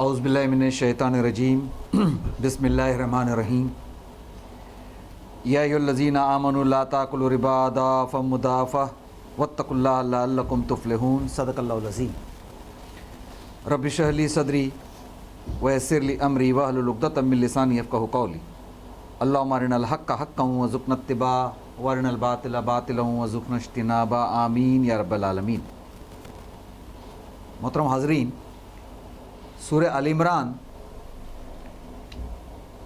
اعوذ باللہ من الشیطان الرجیم بسم اللہ الرحمن الرحیم یا ایھا الذین آمنوا لا تأکلوا الربا اضعافا مضاعفا واتقوا اللہ لعلکم تفلحون صدق اللہ العظیم رب اشرح لی صدری ویسر لی امری واحلل عقدۃ من لسانی یفقہوا قولی اللہم ارنا الحق حقا وارزقنا اتباعہ وارنا الباطل باطلا وارزقنا اجتنابہ آمین یا رب العالمین۔ محترم حاضرین، سورہ آل عمران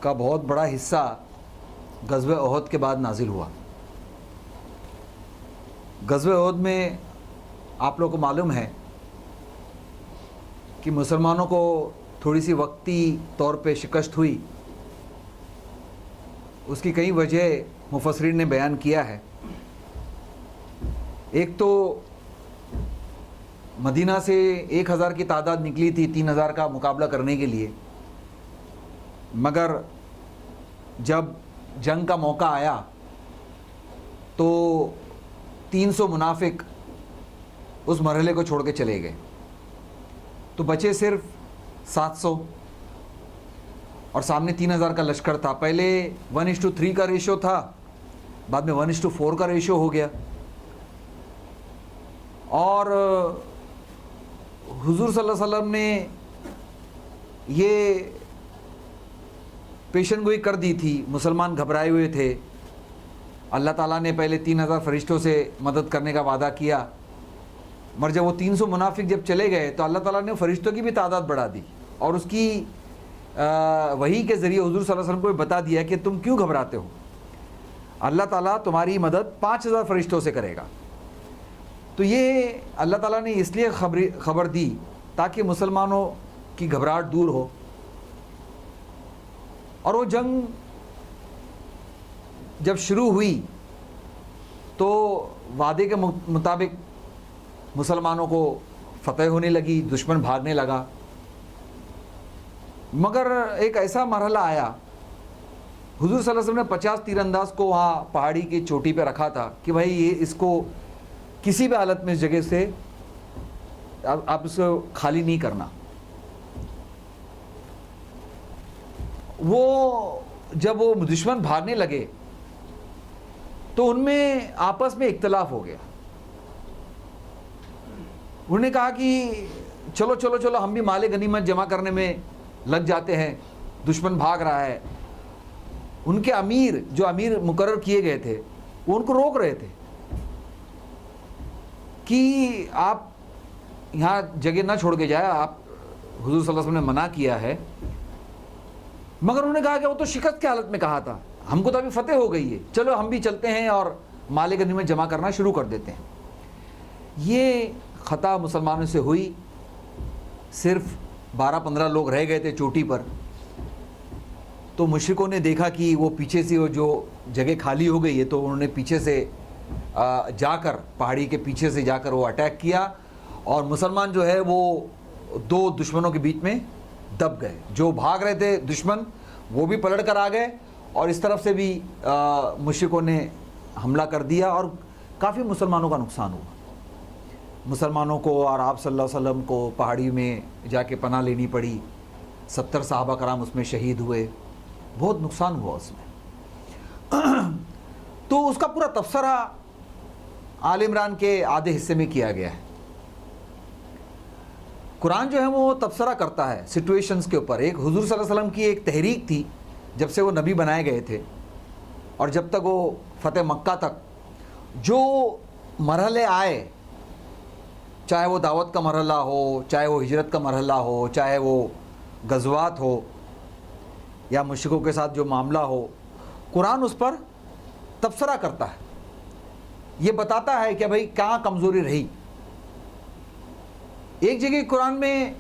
کا بہت بڑا حصہ غزوہ احد کے بعد نازل ہوا۔ غزوہ احد میں آپ لوگوں کو معلوم ہے کہ مسلمانوں کو تھوڑی سی وقتی طور پہ شکست ہوئی۔ اس کی کئی وجہ مفسرین نے بیان کیا ہے۔ ایک تو مدینہ سے 1000 کی تعداد نکلی تھی 3000 کا مقابلہ کرنے کے لیے، مگر جب جنگ کا موقع آیا تو 300 منافق اس مرحلے کو چھوڑ کے چلے گئے، تو بچے صرف 700 اور سامنے 3000 کا لشکر تھا۔ پہلے 1:3 کا ریشو تھا، بعد میں 1:4 کا ریشو ہو گیا، اور حضور صلی اللہ علیہ وسلم نے یہ پیشن گوئی کر دی تھی، مسلمان گھبرائے ہوئے تھے۔ اللہ تعالیٰ نے پہلے 3000 فرشتوں سے مدد کرنے کا وعدہ کیا، مگر جب وہ 300 منافق جب چلے گئے تو اللہ تعالیٰ نے فرشتوں کی بھی تعداد بڑھا دی، اور اس کی وحی کے ذریعے حضور صلی اللہ علیہ وسلم کو بتا دیا کہ تم کیوں گھبراتے ہو، اللہ تعالیٰ تمہاری مدد 5000 فرشتوں سے کرے گا۔ تو یہ اللہ تعالیٰ نے اس لیے خبر دی تاکہ مسلمانوں کی گھبراہٹ دور ہو، اور وہ جنگ جب شروع ہوئی تو وعدے کے مطابق مسلمانوں کو فتح ہونے لگی، دشمن بھاگنے لگا۔ مگر ایک ایسا مرحلہ آیا، حضور صلی اللہ علیہ وسلم نے 50 تیر انداز کو وہاں پہاڑی کی چوٹی پہ رکھا تھا کہ بھائی یہ اس کو کسی بھی حالت میں اس جگہ سے آپ اس کو خالی نہیں کرنا۔ وہ جب وہ دشمن بھاگنے لگے تو ان میں آپس میں اختلاف ہو گیا۔ انہوں نے کہا کہ چلو چلو چلو ہم بھی مال غنیمت جمع کرنے میں لگ جاتے ہیں، دشمن بھاگ رہا ہے۔ ان کے امیر جو امیر مقرر کیے گئے تھے وہ ان کو روک رہے تھے کہ آپ یہاں جگہ نہ چھوڑ کے جائے، آپ حضور صلی اللہ علیہ وسلم نے منع کیا ہے۔ مگر انہوں نے کہا کہ وہ تو شکست کی حالت میں کہا تھا، ہم کو تو ابھی فتح ہو گئی ہے، چلو ہم بھی چلتے ہیں اور مال غنیمت جمع کرنا شروع کر دیتے ہیں۔ یہ خطا مسلمانوں سے ہوئی، صرف 12-15 لوگ رہ گئے تھے چوٹی پر۔ تو مشرکوں نے دیکھا کہ وہ پیچھے سے وہ جو جگہ خالی ہو گئی ہے، تو انہوں نے پیچھے سے جا کر پہاڑی کے پیچھے سے جا کر وہ اٹیک کیا، اور مسلمان جو ہے وہ دو دشمنوں کے بیچ میں دب گئے۔ جو بھاگ رہے تھے دشمن وہ بھی پلٹ کر آ گئے، اور اس طرف سے بھی مشرکوں نے حملہ کر دیا، اور کافی مسلمانوں کا نقصان ہوا۔ مسلمانوں کو اور آپ صلی اللہ علیہ وسلم کو پہاڑی میں جا کے پناہ لینی پڑی، 70 صحابہ کرام اس میں شہید ہوئے، بہت نقصان ہوا اس میں۔ تو اس کا پورا تبصرہ آل عمران کے آدھے حصے میں کیا گیا ہے۔ قرآن جو ہے وہ تبصرہ کرتا ہے سچویشنز کے اوپر۔ ایک حضور صلی اللہ علیہ وسلم کی ایک تحریک تھی جب سے وہ نبی بنائے گئے تھے، اور جب تک وہ فتح مکہ تک جو مرحلے آئے، چاہے وہ دعوت کا مرحلہ ہو، چاہے وہ ہجرت کا مرحلہ ہو، چاہے وہ غزوات ہو، یا مشرکوں کے ساتھ جو معاملہ ہو، قرآن اس پر تبصرہ کرتا ہے۔ یہ بتاتا ہے کہ بھئی کہاں کمزوری رہی۔ ایک جگہ قرآن میں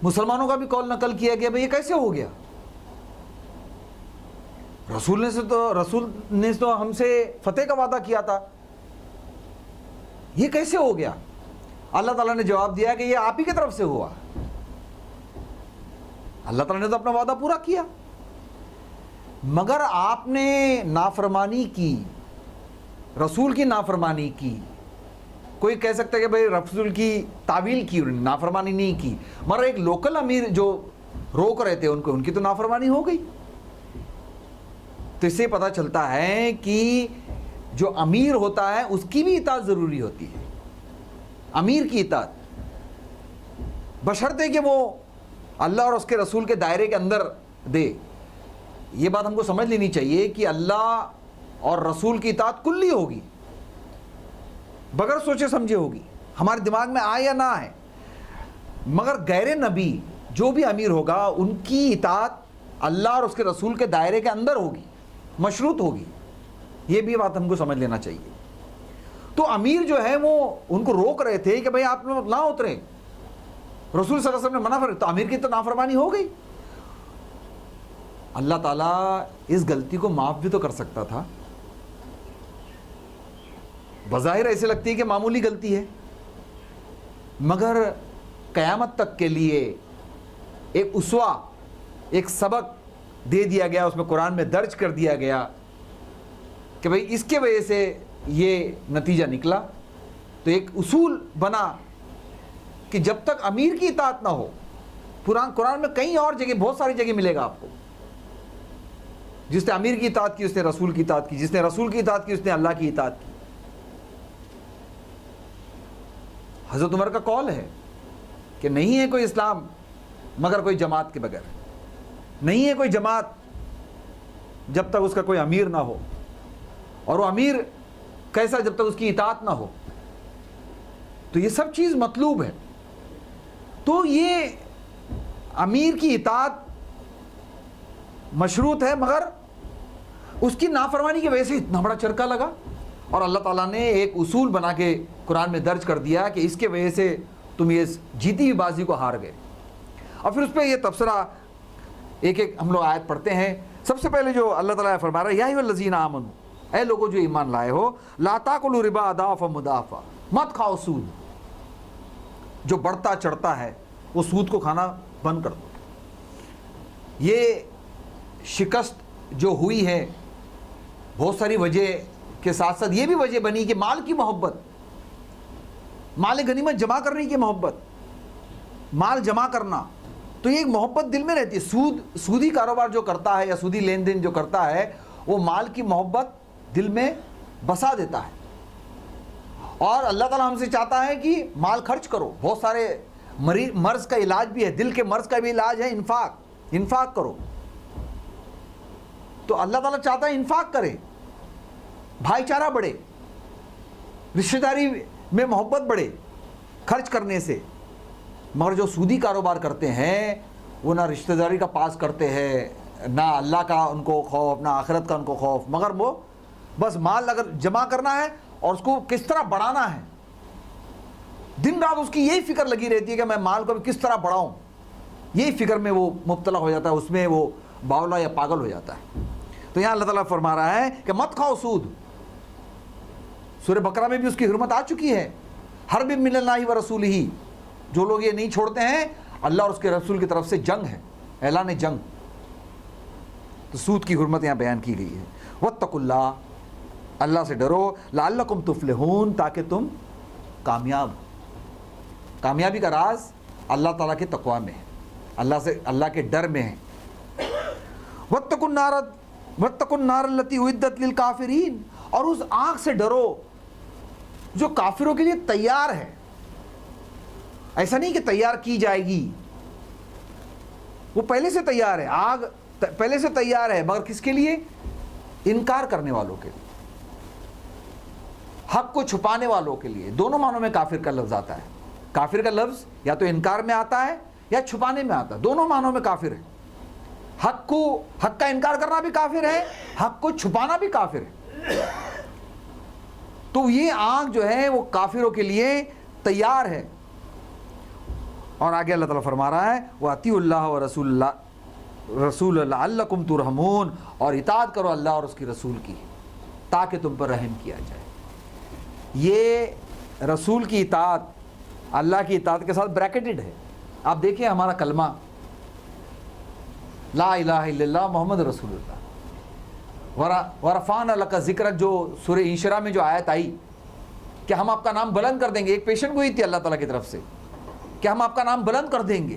مسلمانوں کا بھی قول نقل کیا گیا، بھئی یہ کیسے ہو گیا؟ رسول نے تو ہم سے فتح کا وعدہ کیا تھا، یہ کیسے ہو گیا؟ اللہ تعالیٰ نے جواب دیا کہ یہ آپ ہی کی طرف سے ہوا، اللہ تعالیٰ نے تو اپنا وعدہ پورا کیا، مگر آپ نے نافرمانی کی، رسول کی نافرمانی کی، کوئی کہہ سکتا ہے کہ بھائی رسول کی تعویل کی، نافرمانی نہیں کی، مگر ایک لوکل امیر جو روک رہے تھے ان کی تو نافرمانی ہو گئی. تو اس سے پتہ چلتا ہے کہ جو امیر ہوتا ہے اس کی بھی اطاعت ضروری ہوتی ہے. امیر کی اطاعت بشرطے کہ وہ اللہ اور اس کے رسول کے دائرے کے اندر دے. یہ بات ہم کو سمجھ لینی چاہیے کہ اللہ اور رسول کی اطاعت کلی ہوگی، بغیر سوچے سمجھے ہوگی، ہمارے دماغ میں آئے یا نہ آئے. مگر غیر نبی جو بھی امیر ہوگا ان کی اطاعت اللہ اور اس کے رسول کے دائرے کے اندر ہوگی، مشروط ہوگی. یہ بھی بات ہم کو سمجھ لینا چاہیے. تو امیر جو ہے وہ ان کو روک رہے تھے کہ بھئی آپ لوگ نہ اتریں، رسول صلی اللہ علیہ وسلم نے منع فرمایا، تو امیر کی تو نافرمانی ہو گئی. اللہ تعالیٰ اس غلطی کو معاف بھی تو کر سکتا تھا. بظاہر ایسے لگتی ہے کہ معمولی غلطی ہے، مگر قیامت تک کے لیے ایک اسوہ، ایک سبق دے دیا گیا، اس میں قرآن میں درج کر دیا گیا کہ بھئی اس کے وجہ سے یہ نتیجہ نکلا. تو ایک اصول بنا کہ جب تک امیر کی اطاعت نہ ہو، قرآن میں کئی اور جگہ، بہت ساری جگہ ملے گا آپ کو، جس نے امیر کی اطاعت کی اس نے رسول کی اطاعت کی، جس نے رسول کی اطاعت کی اس نے اللہ کی اطاعت کی. حضرت عمر کا قول ہے کہ نہیں ہے کوئی اسلام مگر کوئی جماعت کے بغیر، نہیں ہے کوئی جماعت جب تک اس کا کوئی امیر نہ ہو، اور وہ امیر کیسا؟ جب تک اس کی اطاعت نہ ہو. تو یہ سب چیز مطلوب ہے. تو یہ امیر کی اطاعت مشروط ہے، مگر اس کی نافرمانی کی وجہ سے اتنا بڑا چرکا لگا، اور اللہ تعالیٰ نے ایک اصول بنا کے قرآن میں درج کر دیا کہ اس کے وجہ سے تم یہ جیتی ہوئی بازی کو ہار گئے. اور پھر اس پہ یہ تبصرہ ایک ایک ہم لوگ آیت پڑھتے ہیں. سب سے پہلے جو اللہ تعالیٰ فرما رہا ہے، یا ایھا الذین آمنوا، اے لوگوں جو ایمان لائے ہو، لا تاکلوا ربا اضعافا مضاعفا، مت کھاؤ سود جو بڑھتا چڑھتا ہے، وہ سود کو کھانا بند کر دو. یہ شکست جو ہوئی ہے بہت ساری وجہ کے ساتھ ساتھ یہ بھی وجہ بنی کہ مال کی محبت، مال غنیمت جمع کرنے کی محبت، مال جمع کرنا، تو یہ ایک محبت دل میں رہتی ہے. سودی کاروبار جو کرتا ہے یا سودی لین دین جو کرتا ہے، وہ مال کی محبت دل میں بسا دیتا ہے. اور اللہ تعالیٰ ہم سے چاہتا ہے کہ مال خرچ کرو. بہت سارے مرض کا علاج بھی ہے، دل کے مرض کا بھی علاج ہے انفاق کرو. تو اللہ تعالیٰ چاہتا ہے انفاق کرے، بھائی چارہ بڑھے، رشتہ داری میں محبت بڑھے خرچ کرنے سے. مگر جو سودی کاروبار کرتے ہیں وہ نہ رشتہ داری کا پاس کرتے ہیں، نہ اللہ کا ان کو خوف، نہ آخرت کا ان کو خوف، مگر وہ بس مال اگر جمع کرنا ہے اور اس کو کس طرح بڑھانا ہے، دن رات اس کی یہی فکر لگی رہتی ہے کہ میں مال کو کس طرح بڑھاؤں. یہی فکر میں وہ مبتلا ہو جاتا ہے، اس میں وہ باولا یا پاگل ہو جاتا ہے. تو یہاں اللہ تعالیٰ فرما رہا ہے کہ مت کھاؤ سود. سورہ بقرہ میں بھی اس کی حرمت آ چکی ہے. حرب من اللہ و رسولہ، جو لوگ یہ نہیں چھوڑتے ہیں، اللہ اور اس کے رسول کی طرف سے جنگ ہے، اعلان جنگ. تو سود کی حرمت یہاں بیان کی گئی ہے. واتقوا اللہ، اللہ سے ڈرو، لعلکم تفلحون، تاکہ تم کامیابی کا راز اللہ تعالیٰ کے تقوی میں ہے، اللہ کے ڈر میں ہے. واتقوا النار التی اعدت للکافرین، اور اس آگ سے ڈرو جو کافروں کے لیے تیار ہے. ایسا نہیں کہ تیار کی جائے گی، وہ پہلے سے تیار ہے، آگ پہلے سے تیار ہے، مگر کس کے لیے؟ انکار کرنے والوں کے لیے، حق کو چھپانے والوں کے لیے. دونوں معنوں میں کافر کا لفظ آتا ہے. کافر کا لفظ یا تو انکار میں آتا ہے یا چھپانے میں آتا ہے، دونوں معنوں میں کافر ہے. حق کا انکار کرنا بھی کافر ہے، حق کو چھپانا بھی کافر ہے. تو یہ آگ جو ہے وہ کافروں کے لیے تیار ہے. اور آگے اللہ تعالیٰ فرما رہا ہے وَأَطِیعُوا اللَّهَ وَرَسُولَهُ لَعَلَّکُمْ تُرْحَمُونَ، اور اطاعت کرو اللہ اور اس کی رسول کی تاکہ تم پر رحم کیا جائے. یہ رسول کی اطاعت اللہ کی اطاعت کے ساتھ بریکٹڈ ہے. آپ دیکھیں ہمارا کلمہ لا الہ الا اللہ محمد رسول اللہ، وَرَفَعْنَا لَكَ ذِکْرَکَ، جو سورہ انشراح میں جو آیت آئی کہ ہم آپ کا نام بلند کر دیں گے. ایک پیشن گوئی تھی اللہ تعالیٰ کی طرف سے کہ ہم آپ کا نام بلند کر دیں گے.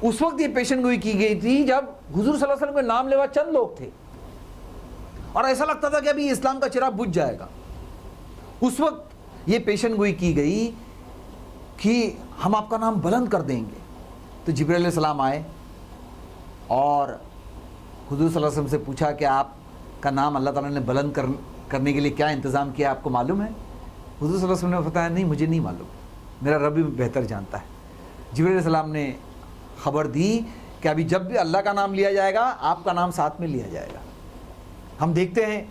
اس وقت یہ پیشن گوئی کی گئی تھی جب حضور صلی اللہ علیہ وسلم کے نام لیوا چند لوگ تھے اور ایسا لگتا تھا کہ ابھی اسلام کا چراغ بجھ جائے گا. اس وقت یہ پیشن گوئی کی گئی کہ ہم آپ کا نام بلند کر دیں گے. تو جبرائیل علیہ السلام آئے اور حضور صلی اللہ علیہ وسلم سے پوچھا کہ آپ کا نام اللہ تعالیٰ نے بلند کرنے کے لیے کیا انتظام کیا, آپ کو معلوم ہے؟ حضور صلی اللہ علیہ وسلم نے بتایا نہیں مجھے نہیں معلوم, میرا رب بھی بہتر جانتا ہے. جبرائیل علیہ السلام نے خبر دی کہ ابھی جب بھی اللہ کا نام لیا جائے گا آپ کا نام ساتھ میں لیا جائے گا. ہم دیکھتے ہیں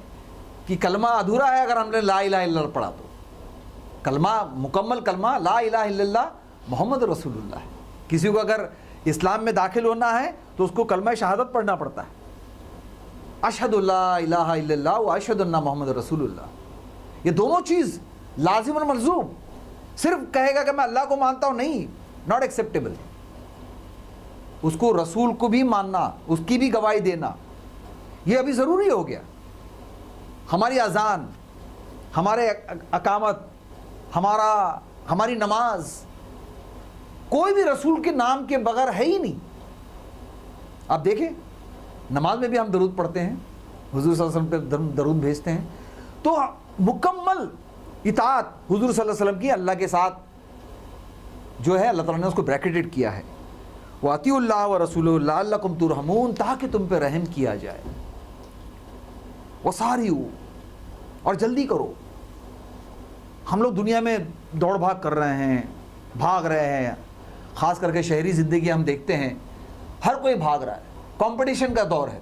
کہ کلمہ ادھورا ہے اگر ہم نے لا الہ الا اللہ پڑھا تو. کلمہ مکمل کلمہ لا الہ الا اللہ محمد رسول اللہ ہے. کسی کو اگر اسلام میں داخل ہونا ہے تو اس کو کلمہ شہادت پڑھنا پڑتا ہے, اشہد لا الہ الا اللہ و اشہد ان محمد رسول اللہ. یہ دونوں چیز لازم اور ملزوم. صرف کہے گا کہ میں اللہ کو مانتا ہوں, نہیں, ناٹ ایکسیپٹیبل. اس کو رسول کو بھی ماننا, اس کی بھی گواہی دینا, یہ ابھی ضروری ہو گیا. ہماری اذان, ہمارے اقامت, ہماری نماز کوئی بھی رسول کے نام کے بغیر ہے ہی نہیں. آپ دیکھیں نماز میں بھی ہم درود پڑھتے ہیں, حضور صلی اللہ علیہ وسلم پہ درود بھیجتے ہیں. تو مکمل اطاعت حضور صلی اللہ علیہ وسلم کی اللہ کے ساتھ جو ہے اللہ تعالیٰ نے اس کو بریکٹڈ کیا ہے. وَأَطِيعُوا اللَّهَ وَرَسُولَهُ لَعَلَّكُمْ تُرْحَمُونَ, تاکہ تم پہ رحم کیا جائے. وَسَارِعُوا, اور جلدی کرو. ہم لوگ دنیا میں دوڑ بھاگ کر رہے ہیں, بھاگ رہے ہیں, خاص کر کے شہری زندگی ہم دیکھتے ہیں ہر کوئی بھاگ رہا ہے. کمپٹیشن کا دور ہے,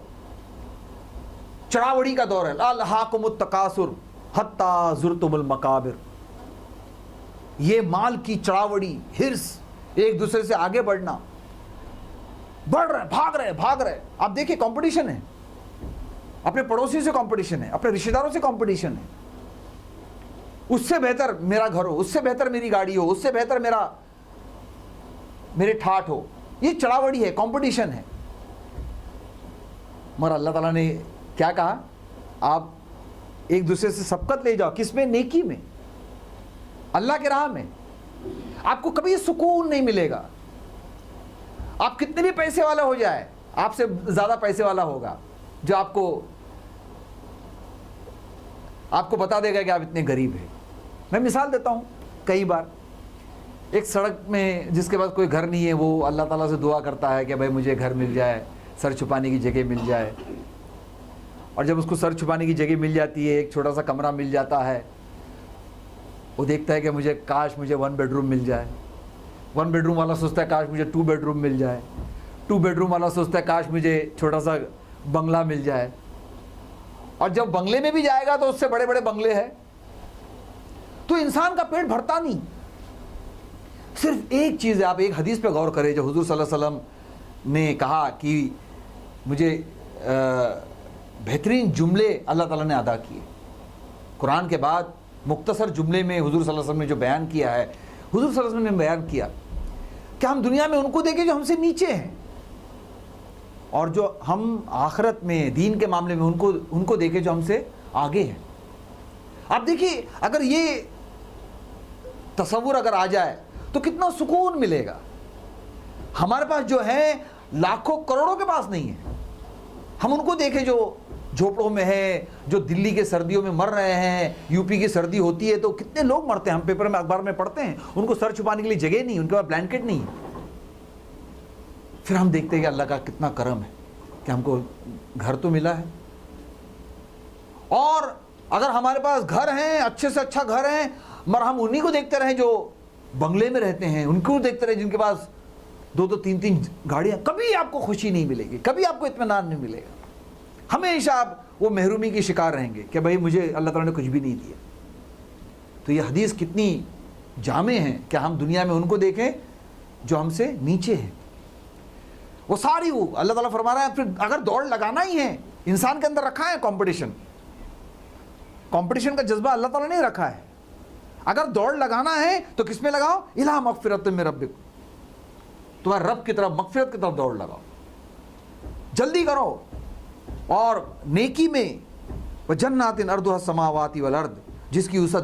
چڑاوڑی کا دور ہے. أَلْهَاكُمُ التَّكَاثُرُ حَتَّى زُرْتُمُ الْمَقَابِرَ. یہ مال کی چڑاوڑی, ہرس, ایک دوسرے سے آگے بڑھنا, بڑھ رہے, بھاگ رہے. آپ دیکھیں کمپٹیشن ہے, اپنے پڑوسی سے کمپٹیشن ہے, اپنے رشتہ داروں سے کمپٹیشن ہے. اس سے بہتر میرا گھر ہو, اس سے بہتر میری گاڑی ہو, اس سے بہتر میرے ٹھاٹ ہو. یہ چڑاوڑی ہے, کمپٹیشن ہے. مگر اللہ تعالیٰ نے کیا کہا, آپ ایک دوسرے سے سبقت لے جاؤ. کس میں؟ نیکی میں, اللہ کے راہ میں. آپ کو کبھی سکون نہیں ملے گا. آپ کتنے بھی پیسے والا ہو جائے, آپ سے زیادہ پیسے والا ہوگا جو آپ کو بتا دے گا کہ آپ اتنے غریب ہیں. میں مثال دیتا ہوں. کئی بار ایک سڑک میں جس کے پاس کوئی گھر نہیں ہے, وہ اللہ تعالیٰ سے دعا کرتا ہے کہ بھائی مجھے گھر مل جائے, سر چھپانے کی جگہ مل جائے. اور جب اس کو سر چھپانے کی جگہ مل جاتی ہے, ایک چھوٹا سا کمرہ مل جاتا ہے, وہ دیکھتا ہے کہ کاش مجھے 1 بیڈ روم مل جائے. 1 بیڈ روم والا سوچتا ہے کاش مجھے 2 بیڈ روم مل جائے. 2 بیڈ روم والا سوچتا ہے کاش مجھے چھوٹا سا بنگلہ مل جائے. اور جب بنگلے میں بھی جائے گا تو اس سے بڑے بڑے بنگلے ہیں. تو انسان کا پیٹ بھرتا نہیں. صرف ایک چیز ہے, آپ ایک حدیث پہ غور کریں جو حضور صلی اللہ علیہ وسلم نے کہا کہ مجھے بہترین جملے اللہ تعالیٰ نے ادا کیے. قرآن کے بعد مختصر جملے میں حضور صلی اللہ علیہ وسلم نے جو بیان کیا ہے, حضور صلی اللہ علیہ وسلم نے بیان کیا کہ ہم دنیا میں ان کو دیکھیں جو ہم سے نیچے ہیں, اور جو ہم آخرت میں دین کے معاملے میں ان کو دیکھیں جو ہم سے آگے ہیں. آپ دیکھیے اگر یہ تصور اگر آ جائے تو کتنا سکون ملے گا. ہمارے پاس جو ہے لاکھوں کروڑوں کے پاس نہیں ہے. ہم ان کو دیکھیں جو جھوپڑوں میں ہے, جو دلی کے سردیوں میں مر رہے ہیں. یو پی کی سردی ہوتی ہے تو کتنے لوگ مرتے ہیں, ہم پیپر میں اخبار میں پڑھتے ہیں. ان کو سر چھپانے کے لیے جگہ نہیں, ان کے پاس بلینکٹ نہیں. پھر ہم دیکھتے ہیں کہ اللہ کا کتنا کرم ہے کہ ہم کو گھر تو ملا ہے. اور اگر ہمارے پاس گھر ہیں, اچھے سے اچھا گھر ہیں, مگر ہم انہی کو دیکھتے رہیں جو بنگلے میں رہتے ہیں, ان کو دیکھتے رہیں جن کے پاس 2-3 گاڑیاں. کبھی آپ کو خوشی نہیں ملے گی, کبھی آپ کو اطمینان نہیں ملے گا. ہمیشہ آپ وہ محرومی کی شکار رہیں گے کہ بھائی مجھے اللہ تعالیٰ نے کچھ بھی نہیں دیا. تو یہ حدیث کتنی جامع ہے کہ ہم دنیا میں ان کو دیکھیں جو ہم سے نیچے ہیں. وہ ساری اللہ تعالیٰ فرما رہا ہے. پھر اگر دوڑ لگانا ہی ہے, انسان کے اندر رکھا ہے کمپٹیشن کا جذبہ اللہ تعالیٰ نے رکھا ہے. اگر دوڑ لگانا ہے تو کس میں لگاؤ؟ الی مغفرۃ من ربکم, تمہارے رب کی طرف, مغفرت کی طرف دوڑ لگاؤ, جلدی کرو. اور نیکی میں وجنات ارضها السماوات والارض, جس کی وسعت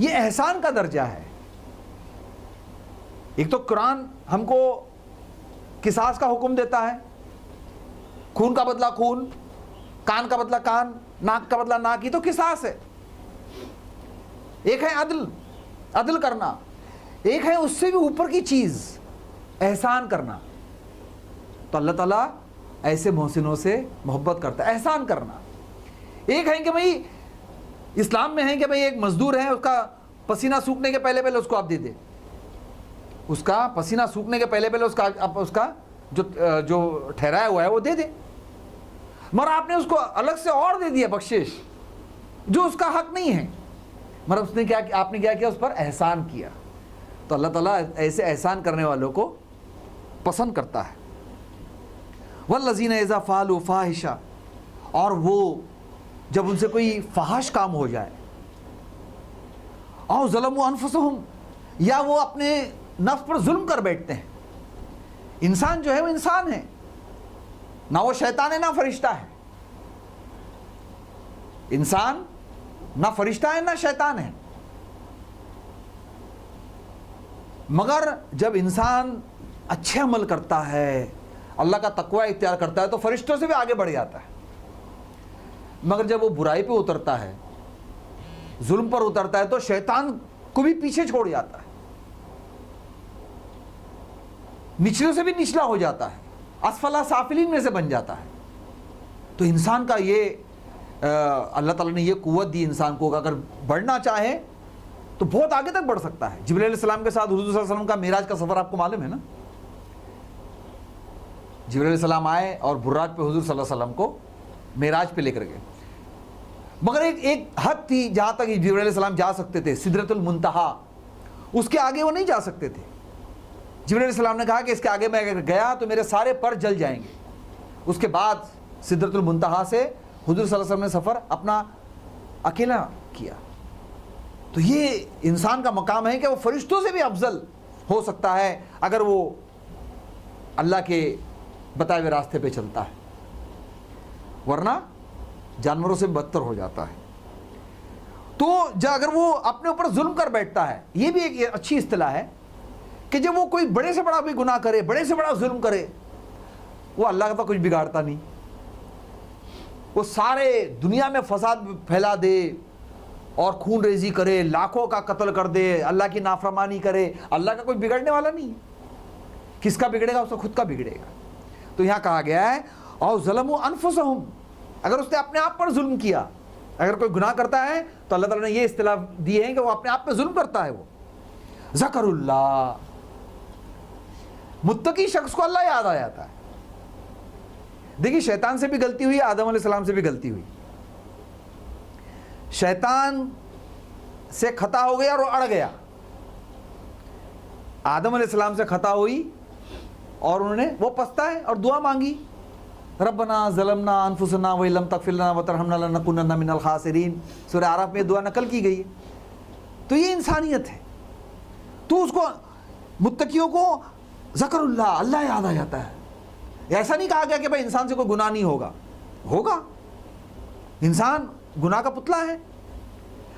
یہ احسان کا درجہ ہے. ایک تو قرآن ہم کو قصاص کا حکم دیتا ہے, خون کا بدلہ خون, کان کا بدلہ کان, ناک کا بدلہ ناک, یہ تو قصاص ہے. ایک ہے عدل کرنا, ایک ہے اس سے بھی اوپر کی چیز احسان کرنا. تو اللہ تعالیٰ ایسے محسنوں سے محبت کرتا ہے, احسان کرنا. ایک ہے کہ بھئی اسلام میں ہے کہ بھئی ایک مزدور ہے, اس کا پسینہ سوکھنے کے پہلے پہلے اس کو آپ دے دیں, اس کا پسینہ سوکھنے کے پہلے پہلے اس کا جو ٹھہرایا ہوا ہے وہ دے دیں. مگر آپ نے اس کو الگ سے اور دے دیا بخشش جو اس کا حق نہیں ہے, مگر اس نے کیا, آپ نے کیا کیا, اس پر احسان کیا. تو اللہ تعالیٰ ایسے احسان کرنے والوں کو پسند کرتا ہے. والذین اذا فعلوا فاحشہ, اور وہ جب ان سے کوئی فحش کام ہو جائے, او ظلموا انفسہم, یا وہ اپنے نفس پر ظلم کر بیٹھتے ہیں. انسان جو ہے وہ انسان ہے, نہ وہ شیطان ہے نہ فرشتہ ہے. انسان نہ فرشتہ ہے نہ شیطان ہے. مگر جب انسان اچھے عمل کرتا ہے, اللہ کا تقوی اختیار کرتا ہے, تو فرشتوں سے بھی آگے بڑھ جاتا ہے. مگر جب وہ برائی پہ اترتا ہے, ظلم پر اترتا ہے, تو شیطان کو بھی پیچھے چھوڑ جاتا ہے, نچلوں سے بھی نچلا ہو جاتا ہے, اسفلا سافلین میں سے بن جاتا ہے. تو انسان کا یہ اللہ تعالیٰ نے یہ قوت دی انسان کو, اگر بڑھنا چاہے تو بہت آگے تک بڑھ سکتا ہے. جبرائیل علیہ السلام کے ساتھ حضور صلی اللہ علیہ وسلم کا معراج کا سفر آپ کو معلوم ہے نا. جبرائیل علیہ السلام آئے اور براق پہ حضور صلی اللہ علیہ وسلم کو معراج پہ لے کر گئے. مگر ایک حد تھی جہاں تک جبرائیل علیہ السلام جا سکتے تھے, سدرۃ المنتہا, اس کے آگے وہ نہیں جا سکتے تھے. جبرائیل علیہ السلام نے کہا کہ اس کے آگے میں اگر گیا تو میرے سارے پر جل جائیں گے. اس کے بعد سدرۃ المنتہا سے حضور صلی اللہ علیہ وسلم نے سفر اپنا اکیلا کیا. تو یہ انسان کا مقام ہے کہ وہ فرشتوں سے بھی افضل ہو سکتا ہے اگر وہ اللہ کے بتائے ہوئے راستے پہ چلتا ہے, ورنہ جانوروں سے بدتر ہو جاتا ہے. تو اگر وہ اپنے اوپر ظلم کر بیٹھتا ہے, یہ بھی ایک اچھی اصطلاح ہے کہ جب وہ کوئی بڑے سے بڑا بھی گناہ کرے, بڑے سے بڑا ظلم کرے, وہ اللہ کا تو کچھ بگاڑتا نہیں. وہ سارے دنیا میں فساد پھیلا دے اور خون ریزی کرے, لاکھوں کا قتل کر دے, اللہ کی نافرمانی کرے, اللہ کا کوئی بگڑنے والا نہیں ہے. کس کا بگڑے گا؟ اس کا خود کا بگڑے گا. تو یہاں کہا گیا ہے او ظلموا انفسہم, اگر اس نے اپنے آپ پر ظلم کیا, اگر کوئی گناہ کرتا ہے تو اللہ تعالیٰ نے یہ اصطلاح دی ہے کہ وہ اپنے آپ پہ ظلم کرتا ہے. وہ ذکر اللہ, متقی شخص کو اللہ یاد آ جاتا ہے. دیکھیے شیطان سے بھی غلطی ہوئی, آدم علیہ السلام سے بھی غلطی ہوئی. شیطان سے خطا ہو گیا اور وہ اڑ گیا. آدم علیہ السلام سے خطا ہوئی اور انہوں نے وہ پچھتائے اور دعا مانگی, ربنا ظلمنا انفسنا وان لم تغفر لنا وترحمنا لنکونن من الخاسرین. سورہ اعراف میں دعا نقل کی گئی ہے. تو یہ انسانیت ہے. تو اس کو متقیوں کو ذکر اللہ, اللہ یاد آ جاتا ہے. ایسا نہیں کہا گیا کہ بھائی انسان سے کوئی گناہ نہیں ہوگا, ہوگا. انسان گناہ کا پتلا ہے,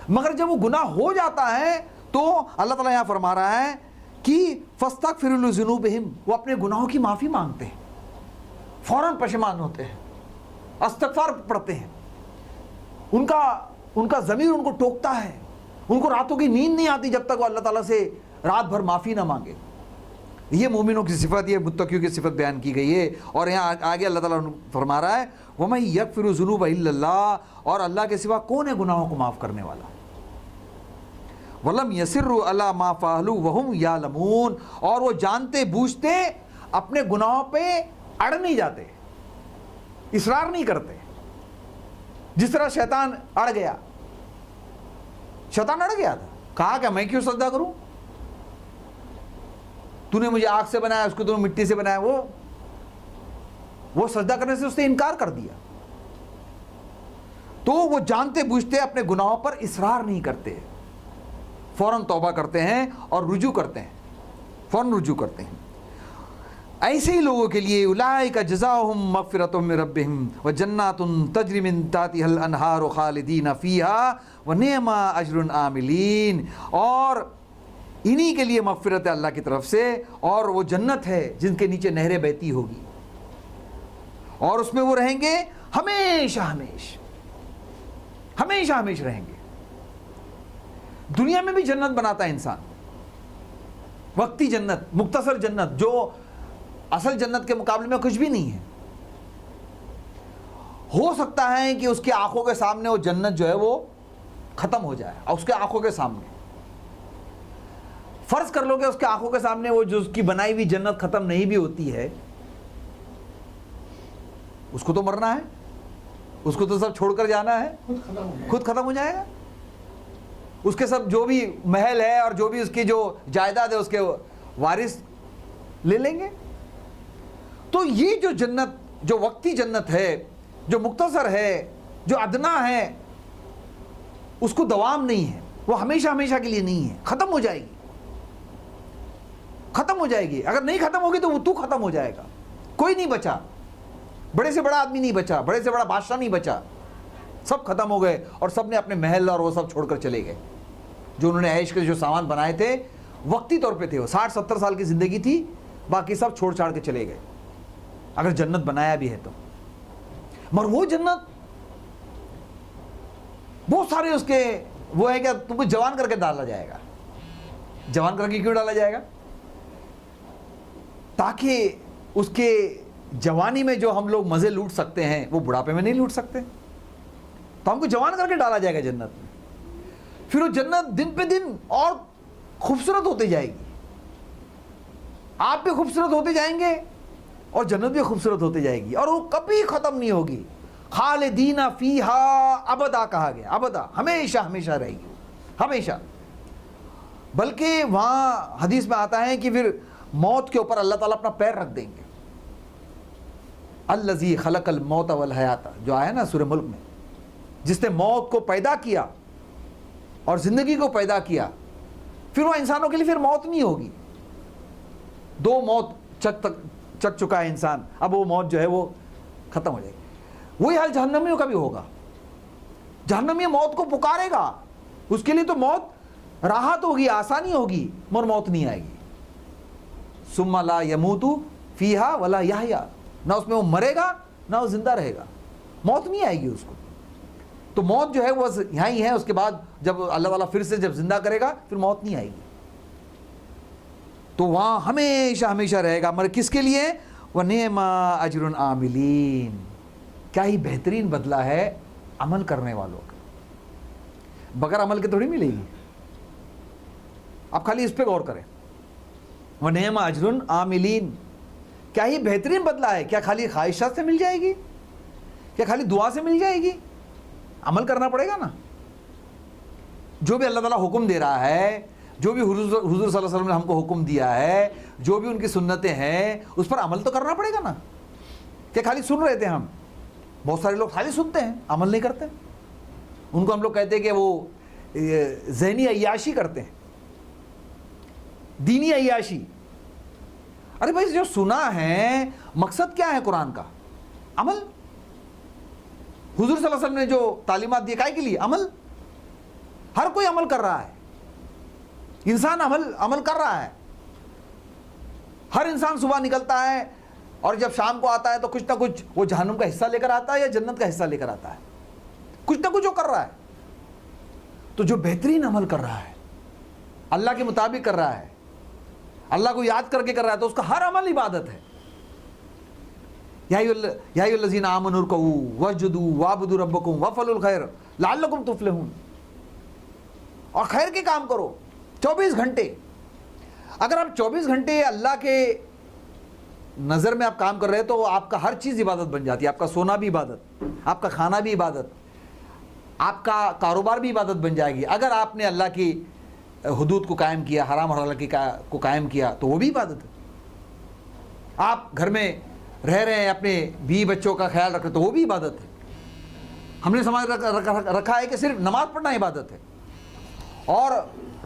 مگر جب وہ گناہ ہو جاتا ہے تو اللہ تعالیٰ یہاں فرما رہا ہے کہ فاستغفروا لذنوبہم, وہ اپنے گناہوں کی معافی مانگتے ہیں, فوراً پشیمان ہوتے ہیں, استغفار پڑھتے ہیں. ان کا ضمیر ان کو ٹوکتا ہے, ان کو راتوں کی نیند نہیں آتی جب تک وہ اللہ تعالیٰ سے رات بھر معافی نہ مانگے. یہ مومنوں کی صفت, یہ متقیوں کی صفت بیان کی گئی ہے. اور یہاں آگے اللہ تعالیٰ فرما رہا ہے وَمَن يَغْفِرُ الذُّنُوبَ إِلَّا اللَّهُ, اور اللہ کے سوا کون ہے گناہوں کو معاف کرنے والا. وَلَمْ يَصِرُّوا عَلَىٰ مَا فَعَلُوا وَهُمْ يَعْلَمُونَ, اور وہ جانتے بوجھتے اپنے گناہوں پہ اڑ نہیں جاتے, اصرار نہیں کرتے. جس طرح شیطان اڑ گیا, شیطان اڑ گیا تھا, کہا کہ میں کیوں سجدہ کروں, تو نے مجھے آگ سے بنایا, اس کو تو مٹی سے بنایا. وہ سجدہ کرنے سے اس نے انکار کر دیا. تو وہ جانتے بوجھتے اپنے گناہوں پر اصرار نہیں کرتے, فوراً توبہ کرتے ہیں اور رجوع کرتے ہیں, فوراً رجوع کرتے ہیں. ایسے ہی لوگوں کے لیے اولئک جزاؤہم مغفرۃ من ربہم وجنات تجری من تحتہا الانہار خالدین فیہا ونعم اجر العاملین، اور انہی کے لیے مغفرت ہے اللہ کی طرف سے، اور وہ جنت ہے جن کے نیچے نہریں بہتی ہوگی، اور اس میں وہ رہیں گے ہمیشہ ہمیشہ، ہمیشہ ہمیشہ رہیں گے۔ دنیا میں بھی جنت بناتا ہے انسان، وقتی جنت، مختصر جنت، جو اصل جنت کے مقابلے میں کچھ بھی نہیں ہے۔ ہو سکتا ہے کہ اس کی آنکھوں کے سامنے وہ جنت جو ہے وہ ختم ہو جائے، اور اس کے آنکھوں کے سامنے فرض کر لو کہ اس کے آنکھوں کے سامنے وہ جو اس کی بنائی ہوئی جنت ختم نہیں بھی ہوتی ہے، اس کو تو مرنا ہے، اس کو تو سب چھوڑ کر جانا ہے، خود ختم ہو جائے گا، اس کے سب جو بھی محل ہے اور جو بھی اس کی جو جائیداد ہے اس کے وارث لے لیں گے۔ تو یہ جو جنت، جو وقتی جنت ہے، جو مختصر ہے، جو ادنا ہے، اس کو دوام نہیں ہے، وہ ہمیشہ ہمیشہ کے لیے نہیں ہے، ختم ہو جائے گی، ختم ہو جائے گی۔ اگر نہیں ختم ہوگی تو وہ تو ختم ہو جائے گا، کوئی نہیں بچا، بڑے سے بڑا آدمی نہیں بچا، بڑے سے بڑا بادشاہ نہیں بچا، سب ختم ہو گئے، اور سب نے اپنے محل اور وہ سب چھوڑ کر چلے گئے۔ جو انہوں نے عیش کے جو سامان بنائے تھے وقتی طور پہ تھے، وہ 60-70 سال کی زندگی تھی، باقی سب چھوڑ چھاڑ کے چلے گئے، اگر جنت بنایا بھی ہے تو۔ مگر وہ جنت بہت سارے اس کے وہ ہے کہ تم کو جوان کر کے ڈالا جائے گا۔ جوان کر کے کیوں ڈالا جائے گا؟ تاکہ اس کے جوانی میں جو ہم لوگ مزے لوٹ سکتے ہیں وہ بڑھاپے میں نہیں لوٹ سکتے، تو ہم کو جوان کر کے ڈالا جائے گا جنت میں۔ پھر وہ جنت دن پہ دن اور خوبصورت ہوتی جائے گی، آپ بھی خوبصورت ہوتے جائیں گے اور جنت بھی خوبصورت ہوتی جائے گی، اور وہ کبھی ختم نہیں ہوگی۔ خالدین فیہا ابدا کہا گیا، ابدا، ہمیشہ ہمیشہ رہے گی، ہمیشہ۔ بلکہ وہاں حدیث میں آتا ہے کہ پھر موت کے اوپر اللہ تعالیٰ اپنا پیر رکھ دیں گے۔ الذی خلق الموت والحیات، جو آیا نا سورہ ملک میں، جس نے موت کو پیدا کیا اور زندگی کو پیدا کیا، پھر وہ انسانوں کے لیے پھر موت نہیں ہوگی۔ دو موت چک چکا ہے انسان، اب وہ موت جو ہے وہ ختم ہو جائے گی۔ وہی حال جہنمیوں کا بھی ہوگا، جہنمی موت کو پکارے گا، اس کے لیے تو موت راحت ہوگی، آسانی ہوگی، مگر موت نہیں آئے گی۔ ثم لا یموت فیہا ولا یحیا، نہ اس میں وہ مرے گا نہ وہ زندہ رہے گا، موت نہیں آئے گی اس کو۔ تو موت جو ہے وہ یہاں ہی ہے، اس کے بعد جب اللہ تعالیٰ پھر سے جب زندہ کرے گا پھر موت نہیں آئے گی، تو وہاں ہمیشہ ہمیشہ رہے گا۔ مگر کس کے لیے؟ وَنِعْمَ أَجْرُ الْعَامِلِينَ، کیا ہی بہترین بدلہ ہے عمل کرنے والوں کا، بغیر عمل کے تھوڑی ملے گی۔ آپ خالی اس پہ غور کریں، وَنِعْمَ أَجْرُ الْعَامِلِينَ، کیا ہی بہترین بدلہ ہے۔ کیا خالی خواہشات سے مل جائے گی؟ کیا خالی دعا سے مل جائے گی؟ عمل کرنا پڑے گا نا۔ جو بھی اللہ تعالیٰ حکم دے رہا ہے، جو بھی حضور صلی اللہ علیہ وسلم نے ہم کو حکم دیا ہے، جو بھی ان کی سنتیں ہیں، اس پر عمل تو کرنا پڑے گا نا۔ کہ خالی سن رہے تھے ہم، بہت سارے لوگ خالی سنتے ہیں، عمل نہیں کرتے، ان کو ہم لوگ کہتے ہیں کہ وہ ذہنی عیاشی کرتے ہیں، دینی عیاشی۔ ارے بھائی جو سنا ہے، مقصد کیا ہے قرآن کا؟ عمل۔ حضور صلی اللہ علیہ وسلم نے جو تعلیمات دی کائے کے لیے؟ عمل۔ ہر کوئی عمل کر رہا ہے، انسان عمل کر رہا ہے، ہر انسان صبح نکلتا ہے اور جب شام کو آتا ہے تو کچھ نہ کچھ وہ جہنم کا حصہ لے کر آتا ہے یا جنت کا حصہ لے کر آتا ہے، کچھ نہ کچھ وہ کر رہا ہے۔ تو جو بہترین عمل کر رہا ہے، اللہ کے مطابق کر رہا ہے، اللہ کو یاد کر کے کر رہا ہے، تو اس کا ہر عمل عبادت ہے۔ یا ایھا الذین آمنوا ارکعوا واسجدوا واعبدوا ربکم وافعلوا الخیر لعلکم تفلحون، اور خیر کے کام کرو 24 گھنٹے۔ اگر آپ 24 گھنٹے اللہ کے نظر میں آپ کام کر رہے ہیں تو آپ کا ہر چیز عبادت بن جاتی ہے۔ آپ کا سونا بھی عبادت، آپ کا کھانا بھی عبادت، آپ کا کاروبار بھی عبادت بن جائے گی۔ اگر آپ نے اللہ کی حدود کو قائم کیا، حرام اور حلال کو قائم کیا، تو وہ بھی عبادت ہے۔ آپ گھر میں رہ رہے ہیں، اپنے بیوی بچوں کا خیال رکھ رہے ہیں، تو وہ بھی عبادت ہے۔ ہم نے سمجھ رکھا ہے کہ صرف نماز پڑھنا عبادت ہے، اور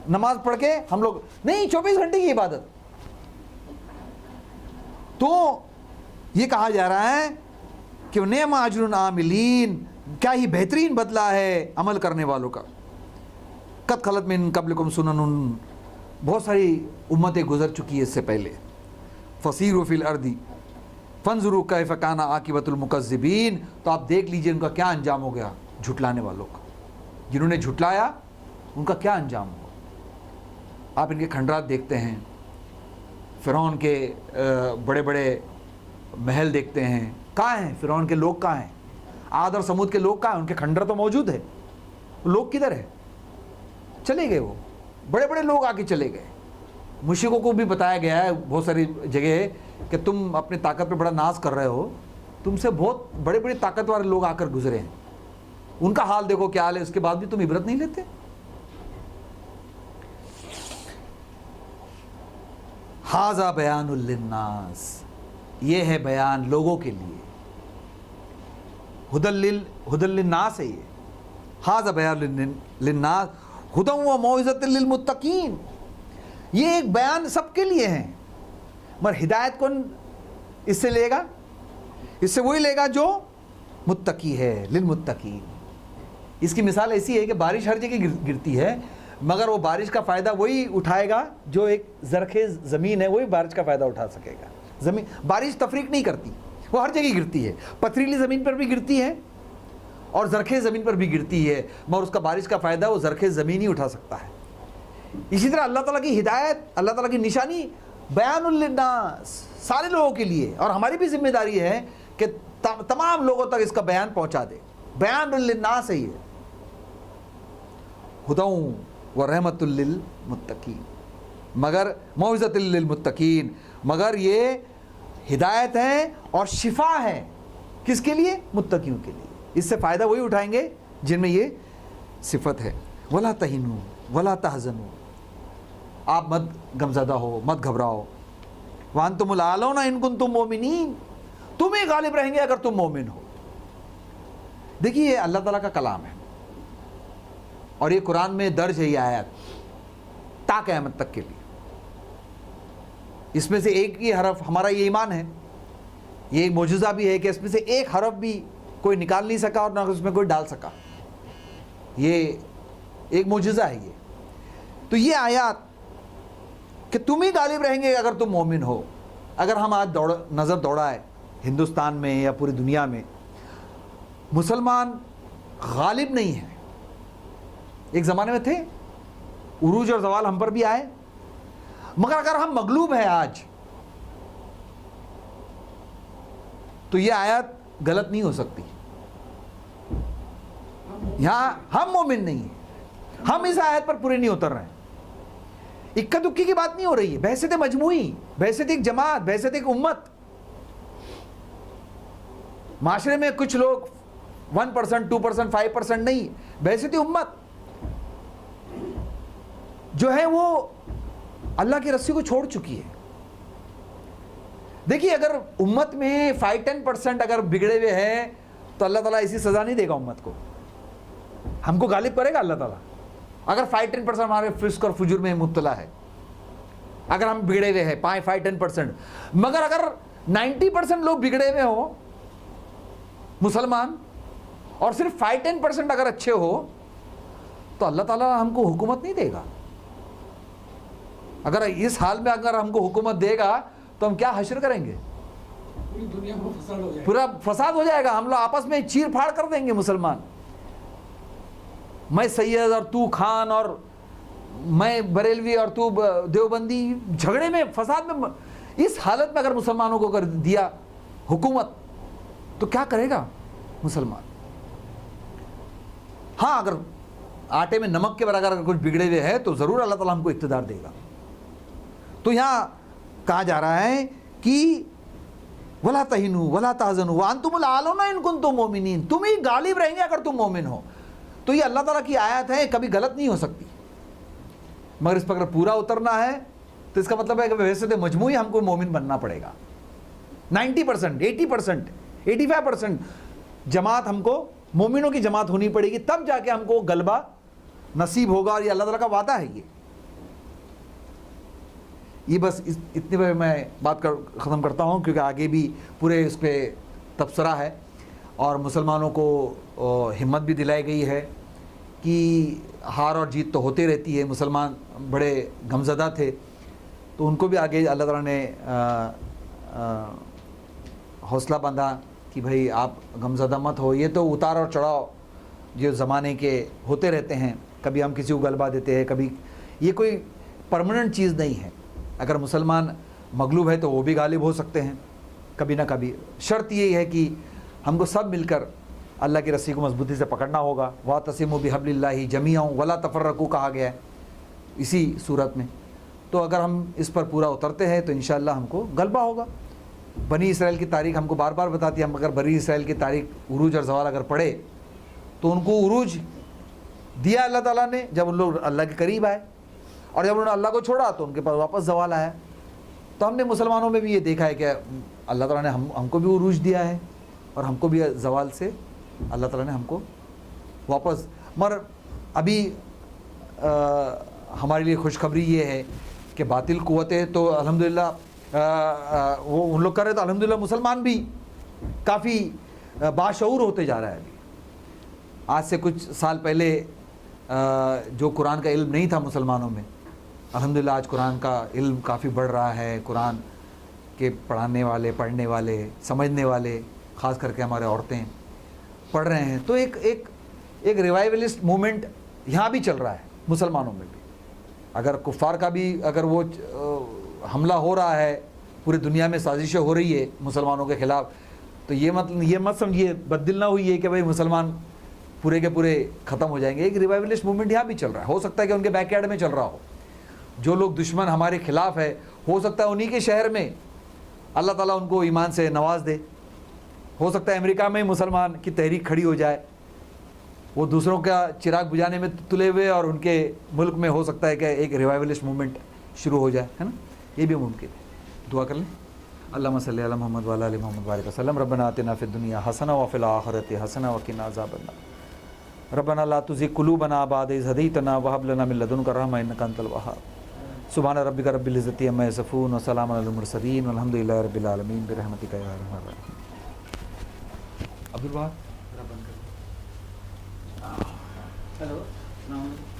نماز پڑھ کے ہم لوگ نہیں، 24 گھنٹے کی عبادت۔ تو یہ کہا جا رہا ہے کہ نعم اجر العاملین، کیا ہی بہترین بدلہ ہے عمل کرنے والوں کا. قد خلت من قبلکم سنن، بہت ساری امتیں گزر چکی ہے اس سے پہلے. فسیروا فی الارض فانظروا کیف کان عاقبۃ المکذبین، تو آپ دیکھ لیجئے ان کا کیا انجام ہو گیا جھٹلانے والوں کا. جنہوں نے جھٹلایا ان کا کیا انجام ہوا. آپ ان کے کھنڈرات دیکھتے ہیں، فرعون کے بڑے بڑے محل دیکھتے ہیں. کہاں ہیں فرعون کے لوگ؟ کہاں ہیں عاد اور سمود کے لوگ؟ کہاں ہیں؟ ان کے کھنڈر تو موجود ہے، لوگ کدھر ہے؟ چلے گئے. وہ بڑے بڑے لوگ آ کے چلے گئے. مشرکوں کو بھی بتایا گیا ہے بہت ساری جگہ کہ تم اپنی طاقت پہ بڑا ناز کر رہے ہو، تم سے بہت بڑے بڑے طاقت والے لوگ آ کر گزرے ہیں، ان کا حال دیکھو کیا حال ہے، اس کے بعد بھی تم عبرت نہیں لیتے. ھذا بیان للناس، یہ ہے بیان لوگوں کے لیے. ھدی للناس ہے یہ. ھذا بیان للناس ھدی و موعظۃ للمتقین، یہ ایک بیان سب کے لیے ہے. مگر ہدایت کون اس سے لے گا؟ اس سے وہی لے گا جو متقی ہے، للمتقین. اس کی مثال ایسی ہے کہ بارش ہر جگہ گرتی ہے، مگر وہ بارش کا فائدہ وہی اٹھائے گا جو ایک زرخیز زمین ہے، وہی بارش کا فائدہ اٹھا سکے گا. بارش تفریق نہیں کرتی، وہ ہر جگہ گرتی ہے. پتھریلی زمین پر بھی گرتی ہے اور زرخیز زمین پر بھی گرتی ہے، مگر اس کا بارش کا فائدہ وہ زرخیز زمین ہی اٹھا سکتا ہے. اسی طرح اللہ تعالیٰ کی ہدایت، اللہ تعالیٰ کی نشانی بیان للناس، سارے لوگوں کے لیے. اور ہماری بھی ذمہ داری ہے کہ تمام لوگوں تک اس کا بیان پہنچا دے. بیان للناس ہے یہ. ھدی و رحمۃ للمتقین، مگر موعظۃ للمتقین، مگر یہ ہدایت ہے اور شفا ہے کس کے لیے؟ متقیوں کے لیے. اس سے فائدہ وہی اٹھائیں گے جن میں یہ صفت ہے. ولا تہنوا ولا تحزنوا، آپ مت غمزدہ ہو، مت گھبراؤ. وانتم الاعلون ان کنتم مؤمنین، تم ہی غالب رہیں گے اگر تم مومن ہو. دیکھیے یہ اللہ تعالیٰ کا کلام ہے اور یہ قرآن میں درج ہے یہ آیت تا قیامت تک کے لیے. اس میں سے ایک ہی حرف، ہمارا یہ ایمان ہے، یہ ایک معجزہ بھی ہے کہ اس میں سے ایک حرف بھی کوئی نکال نہیں سکا اور نہ اس میں کوئی ڈال سکا. یہ ایک معجزہ ہے یہ. تو یہ آیات کہ تم ہی غالب رہیں گے اگر تم مومن ہو. اگر ہم آج نظر دوڑائے ہندوستان میں یا پوری دنیا میں، مسلمان غالب نہیں ہیں. ایک زمانے میں تھے، عروج اور زوال ہم پر بھی آئے، مگر اگر ہم مغلوب ہیں آج تو یہ آیت غلط نہیں ہو سکتی. یہاں ہم مومن نہیں ہیں، ہم اس آیت پر پورے نہیں اتر رہے ہیں. اکا دکھی کی بات نہیں ہو رہی ہے، بحثیت مجموعی، بحثیت ایک جماعت، بحثیت ایک امت. معاشرے میں کچھ لوگ 1%، 2%، 5% نہیں، بحثیت امت جو ہے وہ اللہ کی رسی کو چھوڑ چکی ہے. دیکھیے اگر امت میں 5-10% اگر بگڑے ہوئے ہیں تو اللہ تعالیٰ ایسی سزا نہیں دے گا امت کو. ہم کو غالب کرے گا اللہ تعالیٰ اگر 5-10% ہمارے فسق اور فجور میں مبتلا ہے، اگر ہم بگڑے ہوئے ہیں 5-10%. مگر اگر 90% لوگ بگڑے ہوئے ہوں مسلمان اور صرف 5-10% اگر اچھے ہو تو اللہ تعالیٰ ہم کو حکومت نہیں دے گا. اگر اس حال میں اگر ہم کو حکومت دے گا تو ہم کیا حشر کریں گے؟ پوری دنیا میں فساد ہو جائے گا. پورا فساد ہو جائے گا. ہم لوگ آپس میں چیر پھاڑ کر دیں گے مسلمان. میں سید اور تو خان اور میں بریلوی اور تو دیوبندی، جھگڑے میں، فساد میں. اس حالت میں اگر مسلمانوں کو کر دیا حکومت تو کیا کرے گا مسلمان؟ ہاں اگر آٹے میں نمک کے برابر اگر کچھ بگڑے ہوئے ہے تو ضرور اللہ تعالیٰ ہم کو اقتدار دے گا. تو یہاں کہا جا رہا ہے کہ ولا تہنوا ولا تحزنوا وانتم الاعلون ان کنتم مؤمنین، تم ہی غالب رہیں گے اگر تم مومن ہو. تو یہ اللہ تعالیٰ کی آیت ہے، کبھی غلط نہیں ہو سکتی. مگر اس پر اگر پورا اترنا ہے تو اس کا مطلب ہے کہ ویسے تو مجموعی ہم کو مومن بننا پڑے گا. 90%، 80%، 85% جماعت ہم کو مومنوں کی جماعت ہونی پڑے گی، تب جا کے ہم کو غلبہ نصیب ہوگا. اور یہ اللہ تعالیٰ کا وعدہ ہے. یہ بس اتنی بار میں بات ختم کرتا ہوں، کیونکہ آگے بھی پورے اس پہ تبصرہ ہے، اور مسلمانوں کو ہمت بھی دلائی گئی ہے کہ ہار اور جیت تو ہوتے رہتی ہے. مسلمان بڑے غمزدہ تھے، تو ان کو بھی آگے اللہ تعالیٰ نے حوصلہ باندھا کہ بھائی آپ غمزدہ مت ہو. یہ تو اتار اور چڑھاؤ جو زمانے کے ہوتے رہتے ہیں، کبھی ہم کسی کو غلبہ دیتے ہیں، کبھی یہ کوئی پرماننٹ چیز نہیں ہے. اگر مسلمان مغلوب ہے تو وہ بھی غالب ہو سکتے ہیں کبھی نہ کبھی. شرط یہی ہے کہ ہم کو سب مل کر اللہ کی رسی کو مضبوطی سے پکڑنا ہوگا. وَاعْتَصِمُوا بِحَبْلِ اللَّهِ جَمِيعًا وَلَا تَفَرَّقُوا کہا گیا ہے اسی صورت میں. تو اگر ہم اس پر پورا اترتے ہیں تو انشاءاللہ ہم کو غلبہ ہوگا. بنی اسرائیل کی تاریخ ہم کو بار بار بتاتی ہے. ہم اگر بنی اسرائیل کی تاریخ عروج اور زوال اگر پڑھے تو ان کو عروج دیا اللہ تعالیٰ نے جب ان لوگ اللہ کے قریب آئے، اور جب انہوں نے اللہ کو چھوڑا تو ان کے پاس واپس زوال آیا. تو ہم نے مسلمانوں میں بھی یہ دیکھا ہے کہ اللہ تعالیٰ نے ہم کو بھی عروج دیا ہے، اور ہم کو بھی زوال سے اللہ تعالیٰ نے ہم کو واپس. مگر ابھی ہمارے لیے خوشخبری یہ ہے کہ باطل قوتیں تو الحمدللہ وہ ان لوگ کر رہے، تو الحمدللہ مسلمان بھی کافی باشعور ہوتے جا رہا ہے. ابھی آج سے کچھ سال پہلے جو قرآن کا علم نہیں تھا مسلمانوں میں، الحمدللہ آج قرآن کا علم کافی بڑھ رہا ہے. قرآن کے پڑھانے والے، پڑھنے والے، سمجھنے والے، خاص کر کے ہمارے عورتیں پڑھ رہے ہیں. تو ایک ریوائولسٹ موومنٹ یہاں بھی چل رہا ہے مسلمانوں میں بھی. اگر کفار کا بھی اگر وہ حملہ ہو رہا ہے، پوری دنیا میں سازشیں ہو رہی ہے مسلمانوں کے خلاف، تو یہ مت سمجھیے، بددل نہ ہوئی ہے کہ بھائی مسلمان پورے کے پورے ختم ہو جائیں گے. ایک ریوائولسٹ موومنٹ یہاں بھی چل رہا ہے. ہو سکتا ہے کہ ان کے بیک یارڈ میں چل رہا ہو. جو لوگ دشمن ہمارے خلاف ہے، ہو سکتا ہے انہی کے شہر میں اللہ تعالیٰ ان کو ایمان سے نواز دے. ہو سکتا ہے امریکہ میں مسلمان کی تحریک کھڑی ہو جائے، وہ دوسروں کا چراغ بجھانے میں تلے ہوئے، اور ان کے ملک میں ہو سکتا ہے کہ ایک ریوائولسٹ موومنٹ شروع ہو جائے، ہے نا. یہ بھی ممکن ہے. دعا کر لیں. اللہم صلی علی محمد وعلی آل محمد وبارک وسلم. ربنا آتنا فی الدنیا حسنہ وفی الآخرۃ حسنہ وقنا عذاب النار. ربنا لا تزغ قلوبنا بعد إذ هديتنا وهب لنا من لدنك رحمة إنك أنت الوهاب. سبحان ربك رب العزة عما يصفون وسلام على المرسلين والحمد لله رب العالمين برحمتك يا ارحم الراحمين. عبد الوهاب. ہیلو السلام علیکم.